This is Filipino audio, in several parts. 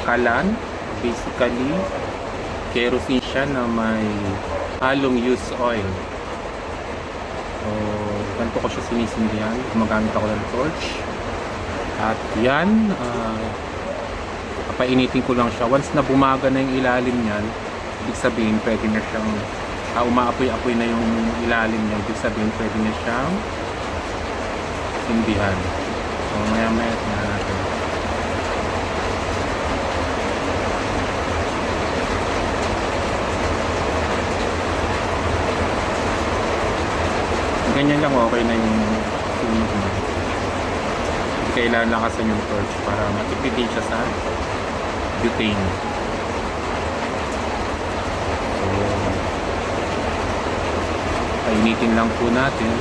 kalan. Basically, kerosene siya na may halong used oil. So, ganito ko siya sinisindihan. Gumagamit ako ng torch. At yan, papainitin ko lang siya. Once na bumaga na yung ilalim niyan, ibig sabihin pwede na siyang umaapoy-apoy na yung ilalim niya. Ibig sabihin pwede na siyang sindihan. So, maya-maya tingnan natin. Ganyan lang, okay na yung sunog mo. Hindi kailangan lakasan yung torch para matipid din siya sa butane. So, painitin lang po natin.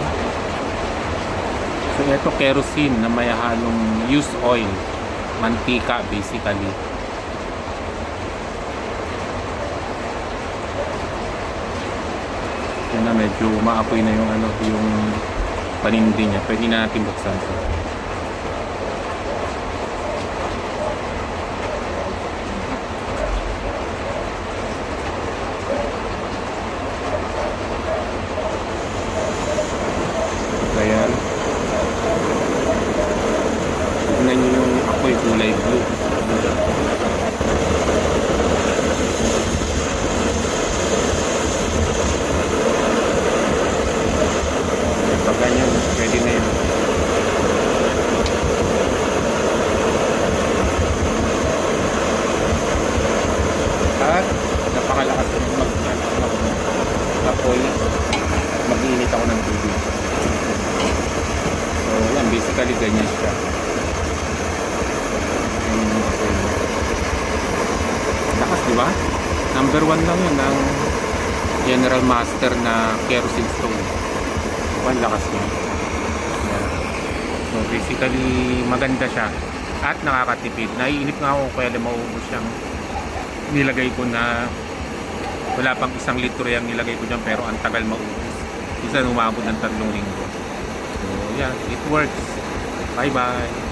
So, ito kerosene na may halong used oil. Mantika basically. Yan na, medyo maapoy na yung yung panindi niya. Pwede na natin buksan ito. Ayan. Tignan nyo yung apoy kulay blue. Pag ganyan, pwede na yun. At napakalakas na mag-apoy. Mag-iinit ako ng tubig. So yan, basically ganyan siya. Lakas, di ba? Number 1 lang yun ng General Master na kerosene stove. Ang lakas niya. Yan. So basically maganda siya at nakakatipid. Naiinip nga ako kaya maubos siyang nilagay ko na wala pang 1 litro yung nilagay ko dyan, pero ang tagal maubos. Isa umabot ng 3 linggo. So yeah, it works. Bye bye.